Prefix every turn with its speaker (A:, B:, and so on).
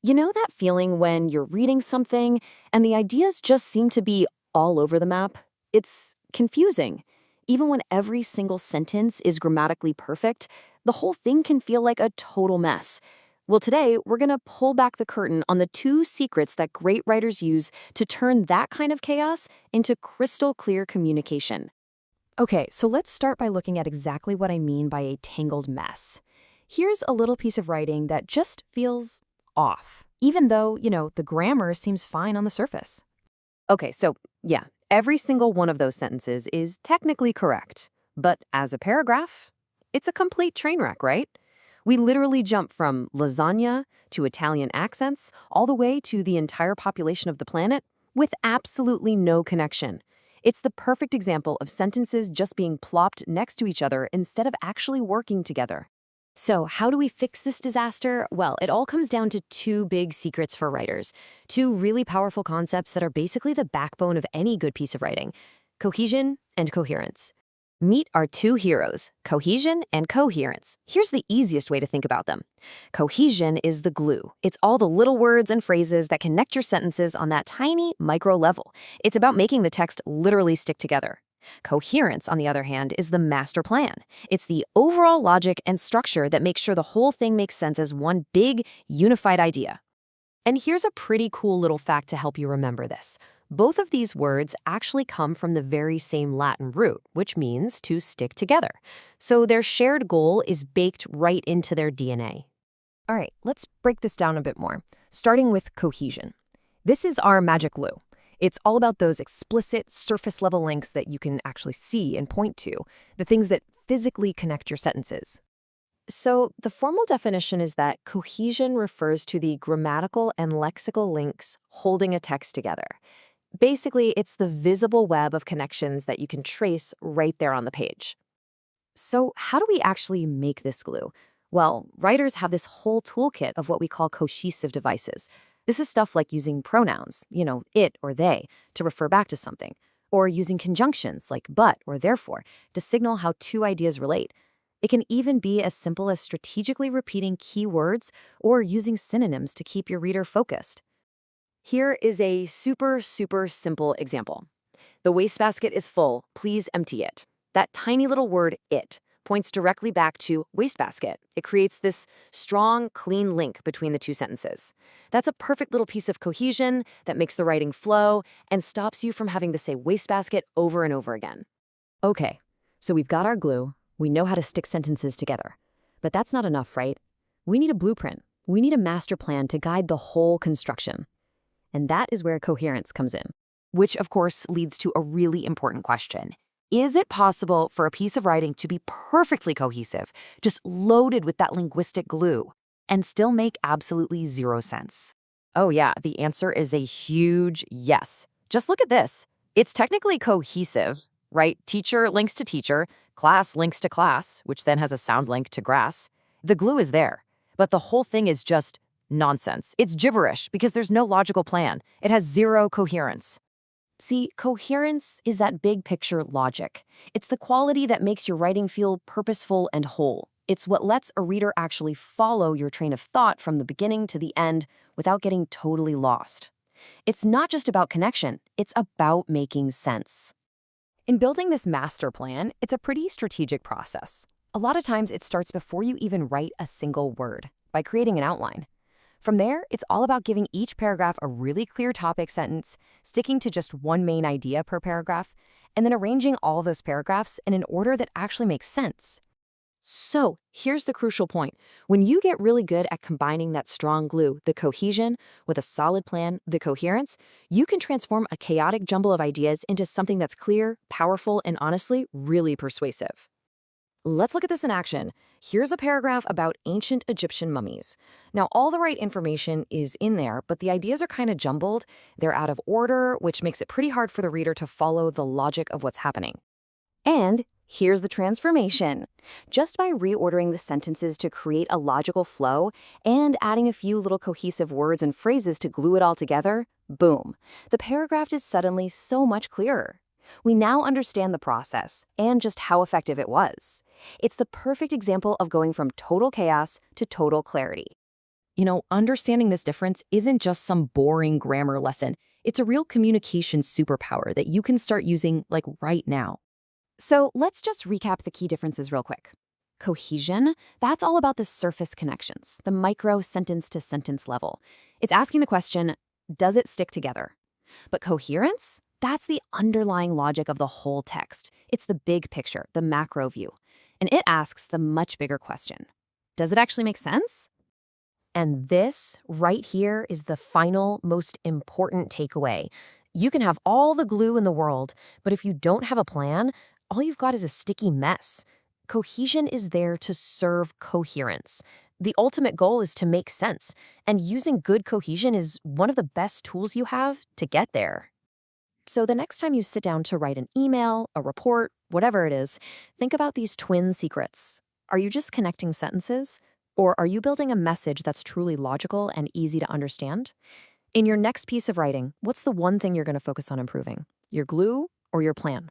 A: You know that feeling when you're reading something and the ideas just seem to be all over the map? It's confusing. Even when every single sentence is grammatically perfect, the whole thing can feel like a total mess. Well, today, we're going to pull back the curtain on the two secrets that great writers use to turn that kind of chaos into crystal clear communication. Okay, so let's start by looking at exactly what I mean by a tangled mess. Here's a little piece of writing that just feels off, even though, the grammar seems fine on the surface. Okay, so yeah, every single one of those sentences is technically correct. But as a paragraph, it's a complete train wreck, right? We literally jump from lasagna to Italian accents all the way to the entire population of the planet with absolutely no connection. It's the perfect example of sentences just being plopped next to each other instead of actually working together. So, how do we fix this disaster? Well, it all comes down to two big secrets for writers, two really powerful concepts that are basically the backbone of any good piece of writing: cohesion and coherence. Meet our two heroes, cohesion and coherence. Here's the easiest way to think about them. Cohesion is the glue. It's all the little words and phrases that connect your sentences on that tiny micro level. It's about making the text literally stick together. Coherence, on the other hand, is the master plan. It's the overall logic and structure that makes sure the whole thing makes sense as one big, unified idea. And here's a pretty cool little fact to help you remember this. Both of these words actually come from the very same Latin root, which means to stick together. So their shared goal is baked right into their DNA. All right, let's break this down a bit more, starting with cohesion. This is our magic glue. It's all about those explicit surface-level links that you can actually see and point to, the things that physically connect your sentences. So the formal definition is that cohesion refers to the grammatical and lexical links holding a text together. Basically, it's the visible web of connections that you can trace right there on the page. So how do we actually make this glue? Well, writers have this whole toolkit of what we call cohesive devices. This is stuff like using pronouns, it or they, to refer back to something, or using conjunctions like but or therefore to signal how two ideas relate. It can even be as simple as strategically repeating key words or using synonyms to keep your reader focused. Here is a super simple example. The wastebasket is full, please empty it. That tiny little word, it, points directly back to wastebasket. It creates this strong, clean link between the two sentences. That's a perfect little piece of cohesion that makes the writing flow and stops you from having to say wastebasket over and over again. Okay, so we've got our glue. We know how to stick sentences together. But that's not enough, right? We need a blueprint. We need a master plan to guide the whole construction. And that is where coherence comes in. Which, of course, leads to a really important question. Is it possible for a piece of writing to be perfectly cohesive, just loaded with that linguistic glue, and still make absolutely zero sense? Oh yeah, the answer is a huge yes. Just look at this. It's technically cohesive, right? Teacher links to teacher, class links to class, which then has a sound link to grass. The glue is there, but the whole thing is just nonsense. It's gibberish because there's no logical plan. It has zero coherence. See, coherence is that big picture logic. It's the quality that makes your writing feel purposeful and whole. It's what lets a reader actually follow your train of thought from the beginning to the end without getting totally lost. It's not just about connection, it's about making sense. In building this master plan, it's a pretty strategic process. A lot of times it starts before you even write a single word, by creating an outline. From there, it's all about giving each paragraph a really clear topic sentence, sticking to just one main idea per paragraph, and then arranging all those paragraphs in an order that actually makes sense. So, here's the crucial point. When you get really good at combining that strong glue, the cohesion, with a solid plan, the coherence, you can transform a chaotic jumble of ideas into something that's clear, powerful, and honestly, really persuasive. Let's look at this in action. Here's a paragraph about ancient Egyptian mummies. Now, all the right information is in there, but the ideas are kind of jumbled. They're out of order, which makes it pretty hard for the reader to follow the logic of what's happening. And here's the transformation. Just by reordering the sentences to create a logical flow and adding a few little cohesive words and phrases to glue it all together, boom, the paragraph is suddenly so much clearer. We now understand the process and just how effective it was. It's the perfect example of going from total chaos to total clarity.
B: Understanding this difference isn't just some boring grammar lesson. It's a real communication superpower that you can start using like right now.
A: So let's just recap the key differences real quick. Cohesion, that's all about the surface connections, the micro sentence-to-sentence level. It's asking the question, does it stick together? But coherence, that's the underlying logic of the whole text. It's the big picture, the macro view. And it asks the much bigger question, does it actually make sense?
B: And this right here is the final, most important takeaway. You can have all the glue in the world, but if you don't have a plan, all you've got is a sticky mess. Cohesion is there to serve coherence. The ultimate goal is to make sense, and using good cohesion is one of the best tools you have to get there. So the next time you sit down to write an email, a report, whatever it is, think about these twin secrets. Are you just connecting sentences? Or are you building a message that's truly logical and easy to understand? In your next piece of writing, what's the one thing you're going to focus on improving? Your glue or your plan?